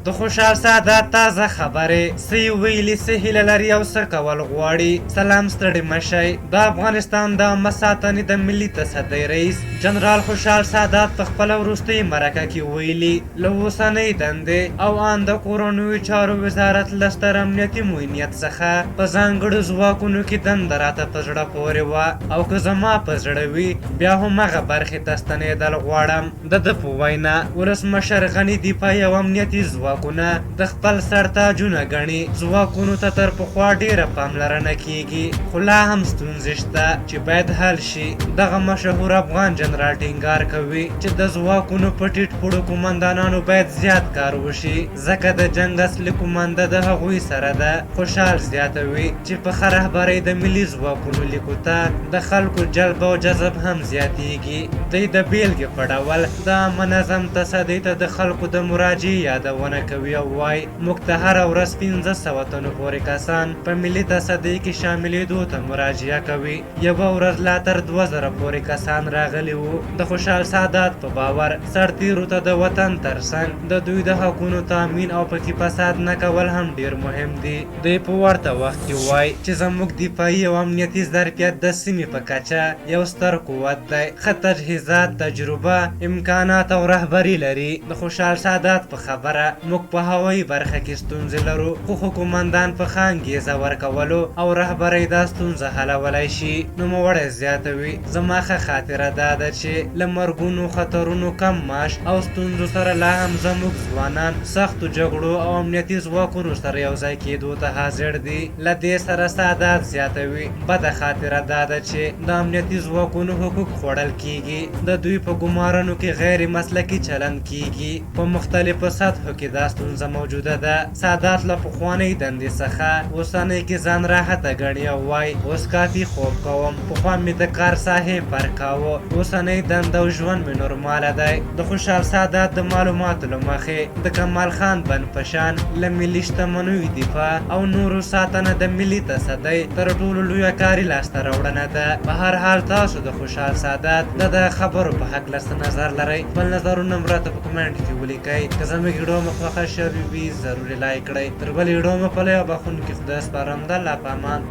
د خوشحال سادات تازه خبرې، څه ویلي، څه هیله لري او څه کول غواړي. سلام، ستړي مشئ. د افغانستان د عامه ساتنې د ملي تصدۍ رئیس جنرال خوشحال سادات په خپله وروستۍ مرکه کې ویلي له اوسنۍ دندې او ان د کورنیو چارو وزارت له ستر امنیتي معینیت څخه په ځانګړو ځواکونو کې دنده راته په زړه پورې وه او که زما په زړه وي بیا هم هغه برخې ته ستنېدل غواړم. د ده په وینا ولسمشر غني دفاعي او امنیتي ځواکونه د خپل سرتاجونه ګڼي. ځواکونو ته تر پخوا ډیره پاملرنه کیږي خو لا هم ستونزې شته چې باید حل شي. دغه مشهور افغان جنرال ټینګار کوي چې د ځواکونو په ټیټ پوړو قومندانانو باید زیات کار وشي ځکه د جنګ اصلي قومنده د هغوی سره ده. خوشحال زیاتوي چې په ښه رهبرۍ د ملي ځواکونو لیکو ته د خلکو جلب او جذب هم زیاتیږي. دوی د بیلګې په ډول د منظم تصدۍ ته د خلکو د مراجعې یادونه کوي او وایي موږ ته هره ورځ 1500 تنو پورې کسان په ملي تصدۍ کې شاملېدو ته مراجعه کوي. یوه ورځ لا تر 2000 پورې کسان راغلي وو. د خوشحال سادات په باور سرتیرو ته د وطن ترڅنګ د دوی د حقونو تامین او پکې فساد نه کول هم ډیر مهم دي. دوی په ورته وخت کې وایي چې زموږ دفاعي او امنیتي ظرفیت د سیمې په کچه یو ستر قوت دی. ښه تجهیزات، تجربه، امکانات او رهبري لري. د خوشحال سادات په خبره موږ په هوایي برخه کې ستونزې لرو خو حکومندان په ښه انګیزه ورکولو او رهبرۍ دا ستونزه حلولی شي. نوموړی زیاتوي زما ښه خاطره دا ده چې له مرګونو، خطرونو، کم معاش او ستونزو سره لا هم زموږ ځوانان سختو جګړو او امنیتي ځواکونو سره یو ځای کېدو ته حاضر دي. له دې سره سادات زیاتوي بده خاطره دا ده چې د امنیتي ځواکونو حقوق خوړل کیږي. د دوی په ګمارنو کې غیر مسلکي چلند کیږي. په مختلفو سطحو کې دا ستونزه موجوده ده. سادات له پخوانۍ دندې څخه اوسنۍ کې ځان راحته ګڼي او وایي اوس کافي خوب کوم. پخوا مې د کار ساحې فرق کاوه، اوسنۍ دنده او ژوند مې نورماله دی. د خوشحال سادات د معلوماتو له مخې د کمال خان بند په شان له ملي شتمنیو دفاع او نورو ساتنه د ملي تصدۍ تر ټولو لویه کاري لاسته راوړنه ده. په هر حال تاسو د خوشحال سادات د خبرو په هکله څه نظر لرئ؟ خپل نظرونه هم راته په کمنټ کې ولیکئ. که زموږ ویډیو مو خوښه شوې وي ضروري لایک کړئ. تر بلې ویډیو مو په لویه بخښونکي خدای سپارم. د الله په امان.